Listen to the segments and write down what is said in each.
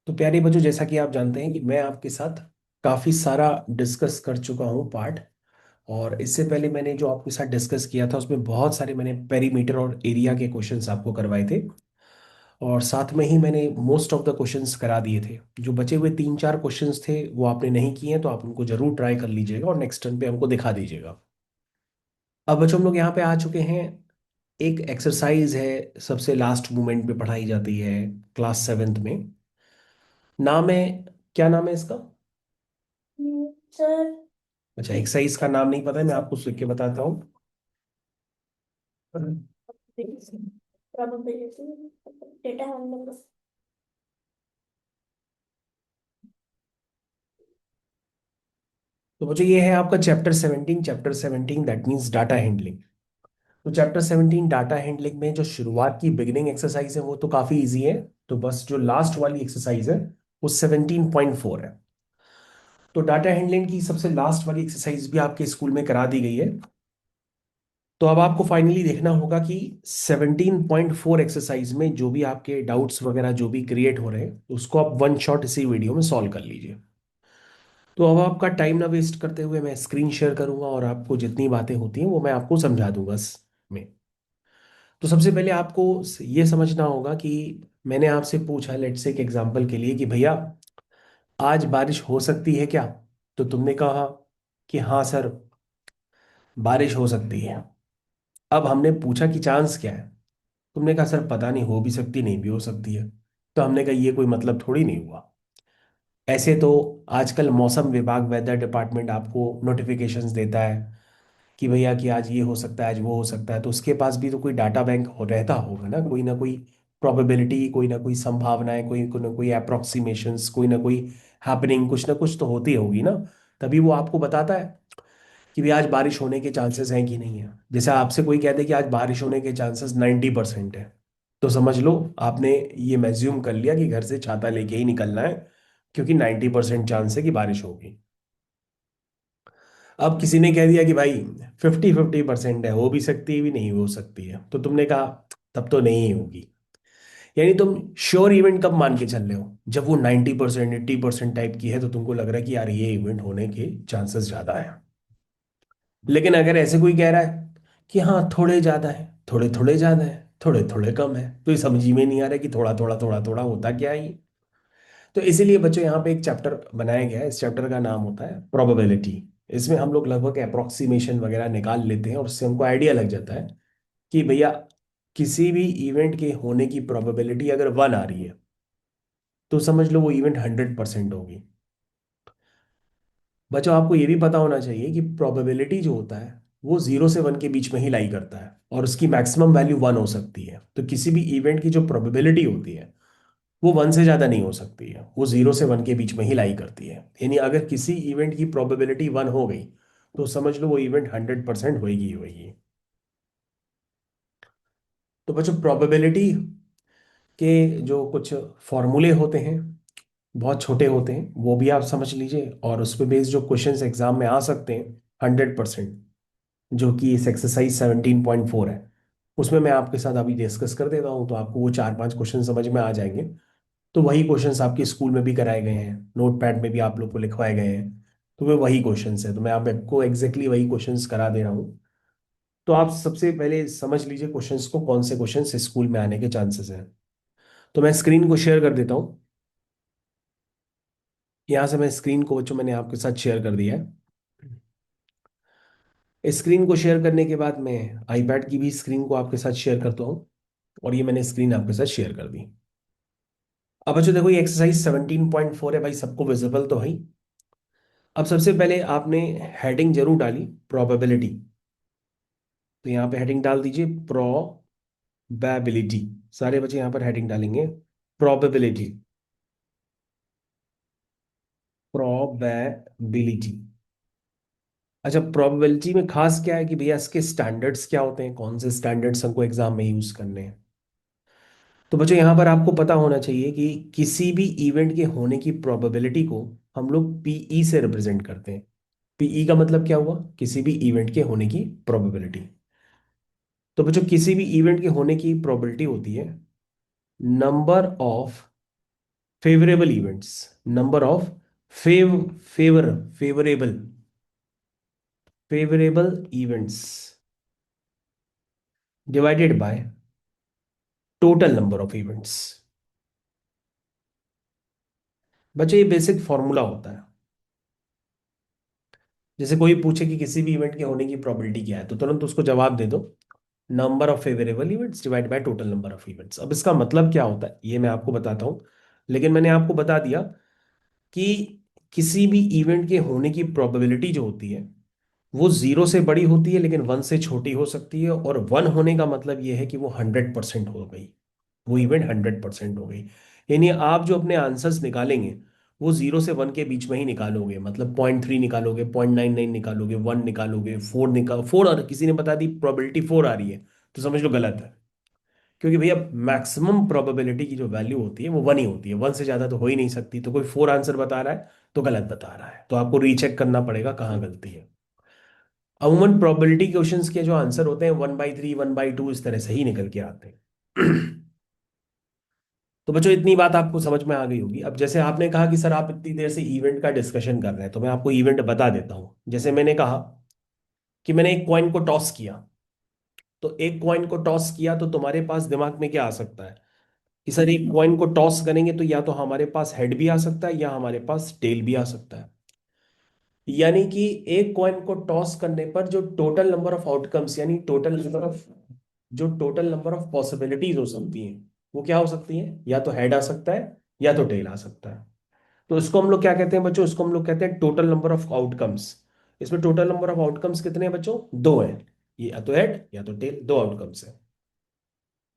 तो प्यारे बच्चों, जैसा कि आप जानते हैं कि मैं आपके साथ काफ़ी सारा डिस्कस कर चुका हूँ पार्ट। और इससे पहले मैंने जो आपके साथ डिस्कस किया था उसमें बहुत सारे मैंने पेरीमीटर और एरिया के क्वेश्चंस आपको करवाए थे। और साथ में ही मैंने मोस्ट ऑफ द क्वेश्चंस करा दिए थे। जो बचे हुए तीन चार क्वेश्चंस थे वो आपने नहीं किए हैं, तो आप उनको जरूर ट्राई कर लीजिएगा और नेक्स्ट टर्न पे हमको दिखा दीजिएगा। अब बच्चों, हम लोग यहाँ पे आ चुके हैं। एक एक्सरसाइज है, सबसे लास्ट मोमेंट पे पढ़ाई जाती है क्लास सेवेंथ में। नाम है, क्या नाम है इसका? सर। अच्छा, एक्सरसाइज का नाम नहीं पता है, मैं आपको लिख के बताता हूँ। Probability data handling. तो मुझे ये है आपका chapter 17 that means data handling. तो चैप्टर 17 डाटा हैंडलिंग में जो शुरुआत की बिगिनिंग एक्सरसाइज है वो तो काफी इजी है। तो बस जो लास्ट वाली एक्सरसाइज है वो 17.4 है। तो डाटा हैंडलिंग की सबसे लास्ट वाली एक्सरसाइज भी आपके स्कूल में करा दी गई है। तो अब आपको फाइनली देखना होगा कि 17.4 एक्सरसाइज में जो भी आपके डाउट्स वगैरह जो भी क्रिएट हो रहे हैं उसको आप वन शॉट इसी वीडियो में सॉल्व कर लीजिए। तो अब आपका टाइम ना वेस्ट करते हुए मैं स्क्रीन शेयर करूंगा और आपको जितनी बातें होती हैं वो मैं आपको समझा दूंगा में। तो सबसे पहले आपको ये समझना होगा कि मैंने आपसे पूछा, लेट्स से एक एग्जांपल के लिए, कि भैया आज बारिश हो सकती है क्या? तो तुमने कहा कि हाँ सर, बारिश हो सकती है। अब हमने पूछा कि चांस क्या है। तुमने कहा सर पता नहीं, हो भी सकती नहीं भी हो सकती है। तो हमने कहा ये कोई मतलब थोड़ी नहीं हुआ। ऐसे तो आजकल मौसम विभाग, वेदर डिपार्टमेंट आपको नोटिफिकेशंस देता है कि भैया कि आज ये हो सकता है, आज वो हो सकता है। तो उसके पास भी तो कोई डाटा बैंक रहता होगा ना कोई प्रोबेबिलिटी, कोई ना कोई संभावनाएं, कोई ना कोई अप्रोक्सीमेशंस, कोई ना कोई हैपनिंग, कुछ ना कुछ तो होती होगी ना। तभी वो आपको बताता है कि भी आज बारिश होने के चांसेस हैं कि नहीं है। जैसे आपसे कोई कहते कि आज बारिश होने के चांसेस 90% है, तो समझ लो आपने ये मैज्यूम कर लिया कि घर से छाता लेके ही निकलना है, क्योंकि 90% चांस है कि बारिश होगी। अब किसी ने कह दिया कि भाई 50-50% है, हो भी सकती है भी नहीं हो सकती है, तो तुमने कहा तब तो नहीं होगी। यानी तुम श्योर इवेंट कब मान के चल रहे हो? जब वो 90% 80% टाइप की है, तो तुमको लग रहा है कि यार ये इवेंट होने के चांसेस ज्यादा है। लेकिन अगर ऐसे कोई कह रहा है कि हाँ थोड़े ज्यादा है, थोड़े थोड़े ज्यादा है, थोड़े थोड़े कम है, तो ये समझ ही में नहीं आ रहा है कि थोड़ा थोड़ा थोड़ा थोड़ा होता क्या है ये। तो इसीलिए बच्चों यहाँ पे एक चैप्टर बनाया गया है। इस चैप्टर का नाम होता है प्रोबेबिलिटी। इसमें हम लोग लगभग अप्रोक्सीमेशन वगैरह निकाल लेते हैं और उससे हमको आइडिया लग जाता है कि भैया किसी भी इवेंट के होने की प्रोबेबिलिटी अगर 1 आ रही है तो समझ लो वो इवेंट 100% होगी। बच्चों, आपको ये भी पता होना चाहिए कि प्रोबेबिलिटी जो होता है वो 0 से 1 के बीच में ही लाई करता है, और उसकी मैक्सिमम वैल्यू 1 हो सकती है। तो किसी भी इवेंट की जो प्रोबेबिलिटी होती है वो 1 से ज्यादा नहीं हो सकती है, वो 0 से 1 के बीच में ही लाई करती है। यानी अगर किसी इवेंट की प्रोबेबिलिटी 1 हो गई तो समझ लो वो इवेंट 100% होगी ही होगी। तो बच्चों, प्रोबेबिलिटी के जो कुछ फॉर्मूले होते हैं बहुत छोटे होते हैं, वो भी आप समझ लीजिए, और उस पे बेस्ड जो क्वेश्चंस एग्जाम में आ सकते हैं 100%, जो कि इस एक्सरसाइज 17.4 है, उसमें मैं आपके साथ अभी डिस्कस कर देता हूँ, तो आपको वो चार पांच क्वेश्चन समझ में आ जाएंगे। तो वही क्वेश्चंस आपके स्कूल में भी कराए गए हैं, नोट पैड में भी आप लोग को लिखवाए गए हैं। तो वे वही क्वेश्चंस है, तो मैं आपको एग्जैक्टली वही क्वेश्चंस करा दे रहा हूँ। तो आप सबसे पहले समझ लीजिए क्वेश्चंस को, कौन से क्वेश्चंस स्कूल में आने के चांसेस हैं। तो मैं स्क्रीन को शेयर कर देता हूँ। यहाँ से मैं स्क्रीन को बच्चों मैंने आपके साथ शेयर कर दिया है। स्क्रीन को शेयर करने के बाद मैं आईपैड की भी स्क्रीन को आपके साथ शेयर करता हूँ, और ये मैंने स्क्रीन आपके साथ शेयर कर दी। अब बच्चों देखो, ये एक्सरसाइज 17.4 है भाई, सबको विजिबल तो है। अब सबसे पहले आपने हेडिंग जरूर डाली, प्रोबेबिलिटी। तो यहाँ पे हेडिंग डाल दीजिए प्रोबेबिलिटी। सारे बच्चे यहाँ पर हेडिंग डालेंगे प्रोबेबिलिटी, प्रोबेबिलिटी। अच्छा, प्रोबेबिलिटी में खास क्या है कि भैया इसके स्टैंडर्ड्स क्या होते हैं, कौन से स्टैंडर्ड्स हमको एग्जाम में यूज करने हैं। तो बच्चों यहाँ पर आपको पता होना चाहिए कि किसी भी इवेंट के होने की प्रोबेबिलिटी को हम लोग पीई से रिप्रेजेंट करते हैं। पीई का मतलब क्या हुआ? किसी भी इवेंट के होने की प्रोबेबिलिटी। तो बच्चों, किसी भी इवेंट के होने की प्रोबेबिलिटी होती है number of favourable events, number of fav favour favourable favourable events divided by total number of events. बच्चों ये बेसिक फॉर्मूला होता है। जैसे कोई पूछे कि किसी भी इवेंट के होने की प्रोबेबिलिटी क्या है, तो तुरंत उसको जवाब दे दो, number of favourable events divide by total number of events. अब इसका मतलब क्या होता है ये मैं आपको बताता हूँ, लेकिन मैंने आपको बता दिया कि किसी भी इवेंट के होने की प्रोबेबिलिटी जो होती है वो जीरो से बड़ी होती है लेकिन वन से छोटी हो सकती है, और वन होने का मतलब ये है कि वो 100% हो गई, वो इवेंट 100% हो गई। यानी आप जो अपने आंसर्स निकालेंगे वो जीरो से वन के बीच में ही निकालोगे, मतलब 0.3 निकालोगे, 0.99 निकालोगे, वन निकालोगे, फोर, और किसी ने बता दी प्रोबेबिलिटी फोर आ रही है तो समझ लो गलत है। क्योंकि भैया मैक्सिमम प्रोबेबिलिटी की जो वैल्यू होती है वो वन ही होती है, वन से ज्यादा तो हो ही नहीं सकती। तो कोई फोर आंसर बता रहा है तो गलत बता रहा है, तो आपको रीचेक करना पड़ेगा कहाँ गलती है। अमूमन प्रोबेबिलिटी क्वेश्चंस के जो आंसर होते हैं 1/3 1/2 इस तरह से ही निकल के आते हैं। तो बच्चों इतनी बात आपको समझ में आ गई होगी। अब जैसे आपने कहा कि सर आप इतनी देर से इवेंट का डिस्कशन कर रहे हैं, तो मैं आपको इवेंट बता देता हूँ। जैसे मैंने कहा कि मैंने एक कॉइन को टॉस किया, तो एक कॉइन को टॉस किया तो तुम्हारे पास दिमाग में क्या आ सकता है कि सर एक कॉइन को टॉस करेंगे तो या तो हमारे पास हेड भी आ सकता है या हमारे पास टेल भी आ सकता है। यानी कि एक कॉइन को टॉस करने पर जो टोटल नंबर ऑफ आउटकम्स, यानी टोटल नंबर ऑफ पॉसिबिलिटीज हो सकती हैं वो क्या हो सकती हैं, या तो हेड आ सकता है या तो टेल आ सकता है। तो इसको हम लोग क्या कहते हैं बच्चों, इसको हम लोग कहते हैं टोटल नंबर ऑफ आउटकम्स। इसमें टोटल नंबर ऑफ आउटकम्स कितने हैं बच्चों, दो हैं, ये या तो हेड या तो टेल, दो आउटकम्स है।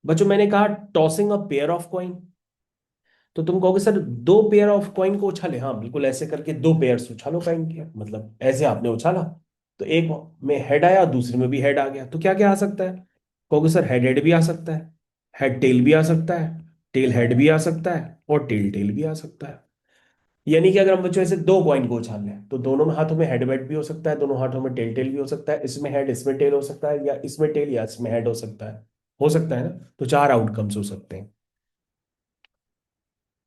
बच्चों मैंने कहा tossing a pair of coin, तो तुम कहोगे सर दो पेयर ऑफ कॉइन को उछाले, हाँ बिल्कुल ऐसे करके दो पेयर्स उछालो कॉइन के, मतलब ऐसे आपने उछाला तो एक में हेड आया दूसरे में भी हेड आ गया, तो क्या क्या आ सकता है, कहोगे सर हेड हेड भी आ सकता है, हेड टेल भी आ सकता है, टेल हेड भी आ सकता है, और टेल टेल भी आ सकता है। यानी कि अगर हम बच्चों ऐसे दो कॉइन को उछाल लें तो दोनों में हाथों में हेड वेड भी हो सकता है, दोनों हाथों में टेल टेल भी हो सकता है, इसमें हेड इसमें टेल हो सकता है, या इसमें टेल या इसमें हेड हो सकता है ना। तो चार आउटकम्स हो सकते हैं।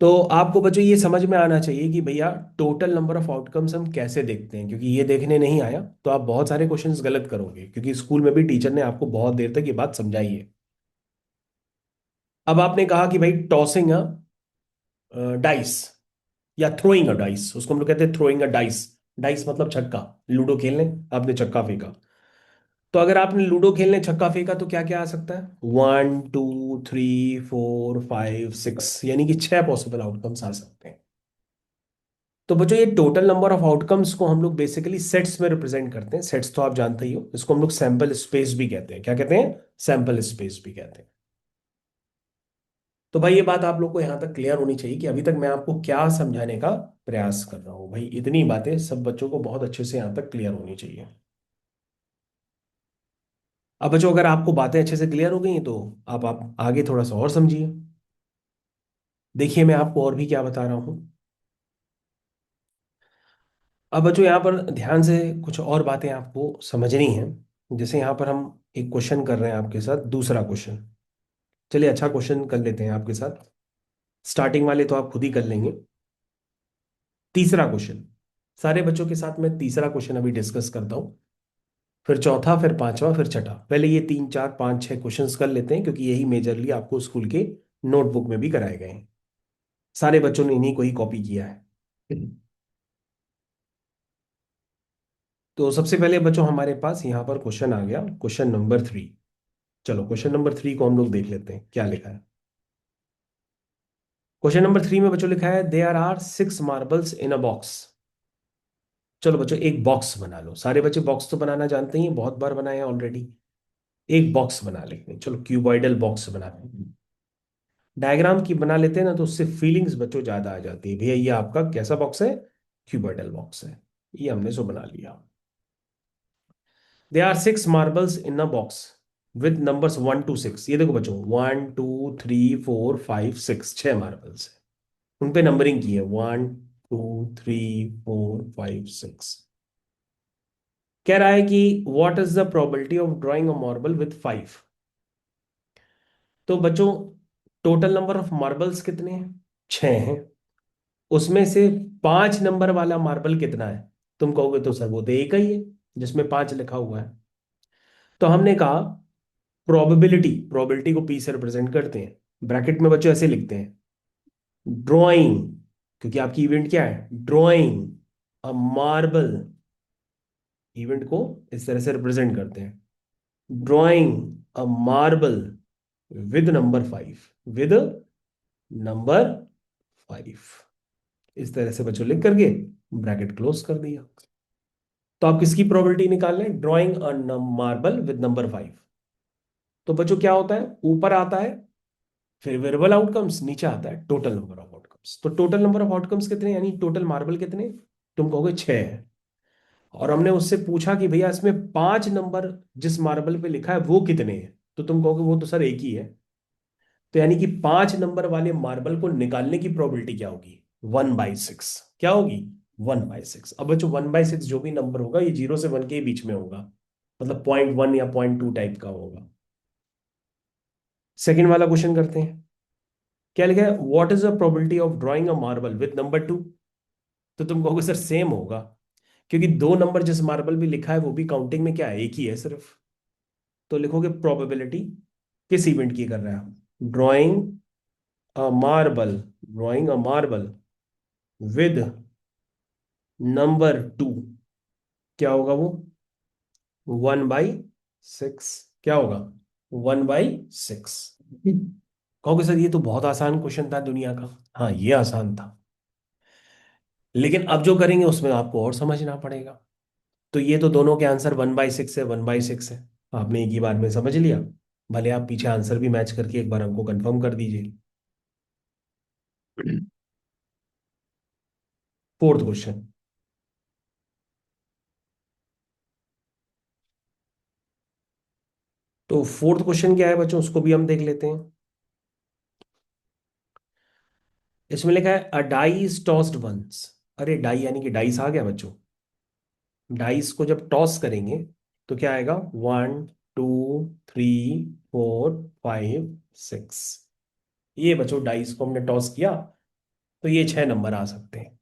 तो आपको बच्चों ये समझ में आना चाहिए कि भैया टोटल नंबर ऑफ आउटकम्स हम कैसे देखते हैं, क्योंकि ये देखने नहीं आया तो आप बहुत सारे क्वेश्चंस गलत करोगे, क्योंकि स्कूल में भी टीचर ने आपको बहुत देर तक ये बात समझाई है। अब आपने कहा कि भाई टॉसिंग अ डाइस या थ्रोइंग अ डाइस, उसको हम लोग कहते हैं थ्रोइंग अ डाइस। डाइस मतलब छक्का, लूडो खेलने आपने छक्का फेंका, तो अगर आपने लूडो खेलने छक्का फेंका तो क्या क्या आ सकता है, 1 2 3 4 5 6, यानी कि छह पॉसिबल आउटकम्स आ सकते हैं। तो बच्चों ये टोटल नंबर ऑफ आउटकम्स को हम लोग बेसिकली सेट्स में रिप्रेजेंट करते हैं। सेट्स तो आप जानते ही हो, इसको हम लोग सैंपल स्पेस भी कहते हैं। क्या कहते हैं, सैंपल स्पेस भी कहते हैं। तो भाई ये बात आप लोग को यहां तक क्लियर होनी चाहिए कि अभी तक मैं आपको क्या समझाने का प्रयास कर रहा हूँ। भाई इतनी बातें सब बच्चों को बहुत अच्छे से यहां तक क्लियर होनी चाहिए। अब बच्चों अगर आपको बातें अच्छे से क्लियर हो गई हैं तो आप आगे थोड़ा सा और समझिए। देखिए मैं आपको और भी क्या बता रहा हूँ। अब बच्चों यहाँ पर ध्यान से कुछ और बातें आपको समझनी है। जैसे यहाँ पर हम एक क्वेश्चन कर रहे हैं आपके साथ, दूसरा क्वेश्चन। चलिए अच्छा क्वेश्चन कर लेते हैं आपके साथ, स्टार्टिंग वाले तो आप खुद ही कर लेंगे। तीसरा क्वेश्चन, सारे बच्चों के साथ मैं तीसरा क्वेश्चन अभी डिस्कस करता हूँ, फिर चौथा, फिर पांचवा, फिर छठा। पहले ये 3 4 5 6 क्वेश्चंस कर लेते हैं, क्योंकि यही मेजरली आपको स्कूल के नोटबुक में भी कराए गए हैं। सारे बच्चों ने इन्हीं को ही कॉपी किया है। तो सबसे पहले बच्चों हमारे पास यहाँ पर क्वेश्चन आ गया, क्वेश्चन नंबर 3। चलो क्वेश्चन नंबर 3 को हम लोग देख लेते हैं क्या लिखा है। क्वेश्चन नंबर 3 में बच्चों लिखा है there are 6 marbles in a box. चलो बच्चों एक बॉक्स बना लो, सारे बच्चे बॉक्स तो बनाना जानते ही हैं, बहुत बार बनाए हैं ऑलरेडी। एक बॉक्स बना लेते हैं, चलो क्यूबॉइडल बॉक्स बनाते हैं। डायग्राम की बना लेते हैं ना तो उससे फीलिंग्स बच्चों ज्यादा आ जाती है। भैया ये आपका कैसा बॉक्स है, क्यूबॉइडल बॉक्स है। ये हमने सो बना लिया। There are 6 marbles in a box with numbers 1 to 6। ये देखो बच्चों 1 2 3 4 5 6, 6 मार्बल्स है, उन पे नंबरिंग की है 1 2 3 4 5 6। कह रहा है कि what is the probability of drawing a marble with 5। तो बच्चों टोटल नंबर ऑफ मार्बल्स कितने हैं, 6 हैं। उसमें से 5 नंबर वाला मार्बल कितना है? तुम कहोगे तो सर वो तो एक ही है जिसमें 5 लिखा हुआ है। तो हमने कहा प्रोबेबिलिटी, प्रोबेबिलिटी को पी से रिप्रेजेंट करते हैं, ब्रैकेट में बच्चों ऐसे लिखते हैं ड्रॉइंग, क्योंकि आपकी इवेंट क्या है, ड्रॉइंग अ मार्बल, इवेंट को इस तरह से रिप्रेजेंट करते हैं, drawing a marble with number 5, with number 5, इस तरह से बच्चों लिख करके ब्रैकेट क्लोज कर दिया। तो आप किसकी प्रोबेबिलिटी निकाल रहे हैं, drawing a marble with number 5। तो बच्चों क्या होता है, ऊपर आता है फिर वेरिएबल आउटकम्स, नीचे आता है टोटल नंबर ऑफ आउटकम्स। तो टोटल नंबर ऑफ आउटकम्स कितने, यानी टोटल मार्बल कितने, तुम कहोगे 6 है। और हमने उससे पूछा कि भैया इसमें 5 नंबर जिस मार्बल पे लिखा है वो कितने हैं, तो तुम कहोगे वो तो सर एक ही है। तो यानी कि 5 नंबर वाले मार्बल को निकालने की प्रोबेबिलिटी क्या होगी, 1/6। क्या होगी, 1/6। अब बच्चों 1/6 जो भी नंबर होगा ये 0 से 1 के बीच में होगा, मतलब 0.1 या 0.2 टाइप का होगा। सेकेंड वाला क्वेश्चन करते हैं। क्या लिखा है, what is the probability of drawing a marble with number 2? तो तुम कहोगे सर सेम होगा, क्योंकि 2 नंबर जिस मार्बल भी लिखा है वो भी काउंटिंग में क्या है, एक ही है सिर्फ। तो लिखोगे प्रोबेबिलिटी किस इवेंट की कर रहा है, drawing a marble, drawing a marble with number 2, क्या होगा वो, 1/6। क्या होगा, 1/6। कहोगे सर ये तो बहुत आसान क्वेश्चन था दुनिया का। हाँ ये आसान था, लेकिन अब जो करेंगे उसमें आपको और समझना पड़ेगा। तो ये तो दोनों के आंसर 1/6 है, 1/6 है, आपने एक ही बार में समझ लिया। भले आप पीछे आंसर भी मैच करके एक बार हमको कंफर्म कर दीजिए। Fourth question. तो फोर्थ क्वेश्चन क्या है बच्चों, उसको भी हम देख लेते हैं। इसमें लिखा है अ डाई इज टॉस्ड वंस। अरे डाई यानी कि डाइस आ गया बच्चों। डाइस को जब टॉस करेंगे तो क्या आएगा, 1 2 3 4 5 6। ये बच्चों डाइस को हमने टॉस किया तो ये 6 नंबर आ सकते हैं।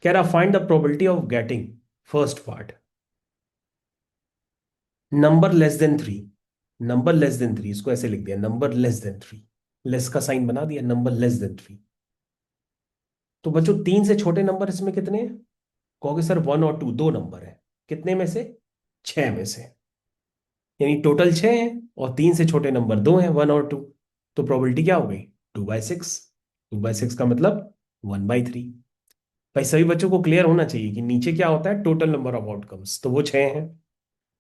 कह रहा find the probability of getting, first part, number less than 3। Number less than 3 इसको ऐसे लिख दिया, नंबर लेस देन 3, लेस का साइन बना दिया, नंबर लेस देन 3। तो बच्चों 3 से छोटे नंबर इसमें कितने हैं, कहोगे सर 1 और 2, 2 नंबर है, कितने में से, 6 में से, यानी टोटल 6 है और 3 से छोटे नंबर 2 हैं, 1 और 2। तो प्रोबेबिलिटी क्या हो गई, 2/6। 2/6 का मतलब 1/3। भाई सभी बच्चों को क्लियर होना चाहिए कि नीचे क्या होता है, टोटल नंबर ऑफ आउटकम्स, तो वो 6 हैं।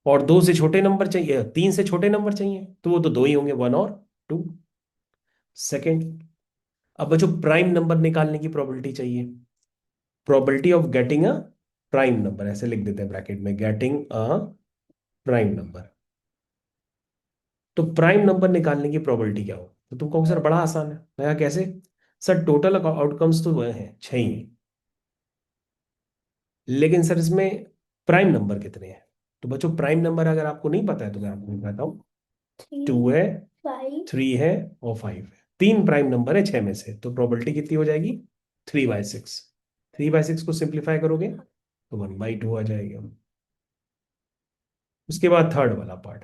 और 2 से छोटे नंबर चाहिए, 3 से छोटे नंबर चाहिए, तो वो तो 2 ही होंगे, 1 और 2। सेकेंड, अब बच्चों प्राइम नंबर निकालने की प्रोबेबिलिटी चाहिए, probability of getting a prime number, ऐसे लिख देते हैं ब्रैकेट में, गेटिंग अ प्राइम नंबर। तो प्राइम नंबर निकालने की प्रोबेबिलिटी क्या हो, तो तुम कहोगे सर बड़ा आसान है, मैं कहा कैसे, सर टोटल आउटकम्स तो वह हैं 6 ही हैं, लेकिन सर इसमें प्राइम नंबर कितने हैं। तो बच्चों प्राइम नंबर अगर आपको नहीं पता है तो मैं आपको बताता हूँ, 2 3 है, 5 3 है और 5 है, 3 प्राइम नंबर है 6 में से, तो प्रोबेबिलिटी कितनी हो जाएगी, 3/6। 3/6 को सिंप्लीफाई करोगे तो 1/2 आ जाएगा। उसके बाद थर्ड वाला part,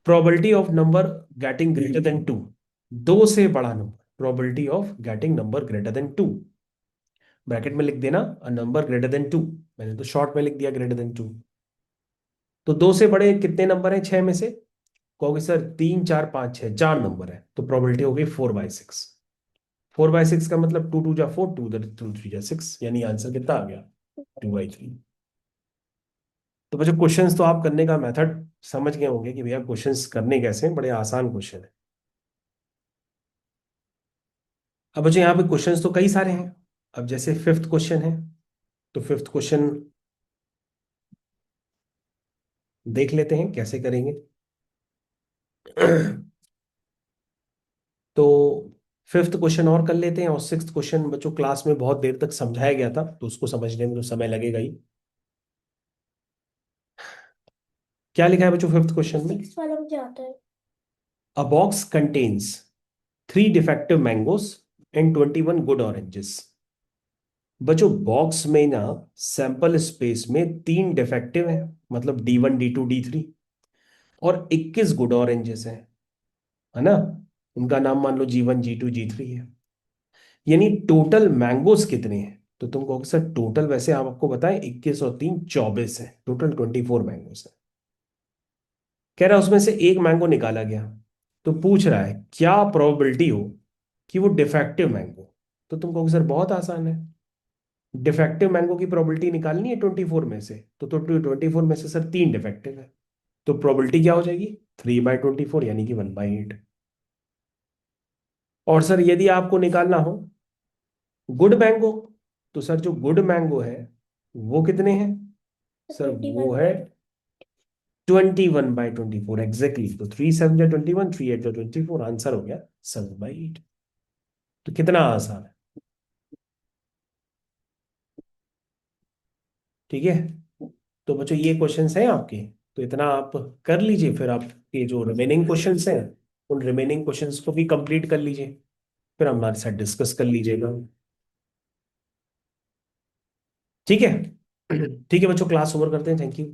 probability of number getting greater than 2, 2 से बड़ा number, probability of getting number greater than 2, bracket में लिख देना अ नंबर ग्रेटर देन 2, मैंने तो शॉर्ट में लिख दिया ग्रेटर देन 2। तो 2 से बड़े कितने नंबर हैं 6 में से, कहोगे सर 3 4 5 6, 4 नंबर है, तो प्रोबेबिलिटी हो गई 4/6। 4/6 का मतलब 2 2 जा 4, 2 3 जा 6, यानी आंसर कितना आ गया, 2/3। तो बच्चों क्वेश्चंस तो आप करने का मेथड समझ गए होंगे कि भैया क्वेश्चंस करने कैसे हैं, बड़े आसान क्वेश्चन है। अब बच्चों यहाँ पे क्वेश्चंस तो कई सारे हैं। अब जैसे फिफ्थ क्वेश्चन है, तो फिफ्थ क्वेश्चन देख लेते हैं कैसे करेंगे। तो फिफ्थ क्वेश्चन और कर लेते हैं, और सिक्स्थ क्वेश्चन बच्चों क्लास में बहुत देर तक समझाया गया था तो उसको समझने में तो समय लगेगा ही। क्या लिखा है बच्चों फिफ्थ क्वेश्चन में, 6 वाला मुझे आता है। अ box contains 3 defective mangoes and 21 good oranges. बच्चों बॉक्स में ना सैंपल स्पेस में 3 डिफेक्टिव है, मतलब D1 D2 D3, और 21 गुड ऑरेंजेस है ना। उनका नाम मान लो G1 G2 G3 है। यानी टोटल मैंगोज कितने हैं? तो तुम कहोगे सर टोटल, वैसे आप आपको बताएं 21 और 3 24 है, टोटल 24 मैंगोज है। कह रहा है उसमें से एक मैंगो निकाला गया, तो पूछ रहा है क्या प्रोबेबिलिटी हो कि वो डिफेक्टिव मैंगो। तो तुम कहोगे सर बहुत आसान है, डिफेक्टिव मैंगो की प्रोबेबिलिटी निकालनी है 24 में से, तो 24 में से सर 3 डिफेक्टिव है, तो प्रोबेबिलिटी क्या हो जाएगी? 3/24 यानी कि 1/8। और सर यदि आपको निकालना हो गुड मैंगो, तो सर जो गुड मैंगो है वो कितने हैं? सर वो 21 है बाई 21/24 एग्जैक्टली। तो 3 7 21, 3 8 24, आंसर हो गया 7/8। तो कितना आसान है, ठीक है। तो बच्चों ये क्वेश्चंस हैं आपके, तो इतना आप कर लीजिए, फिर आपके जो रिमेनिंग क्वेश्चंस हैं उन रिमेनिंग क्वेश्चंस को भी कंप्लीट कर लीजिए, फिर हमारे साथ डिस्कस कर लीजिएगा। ठीक है। ठीक है बच्चों, क्लास ओवर करते हैं, थैंक यू।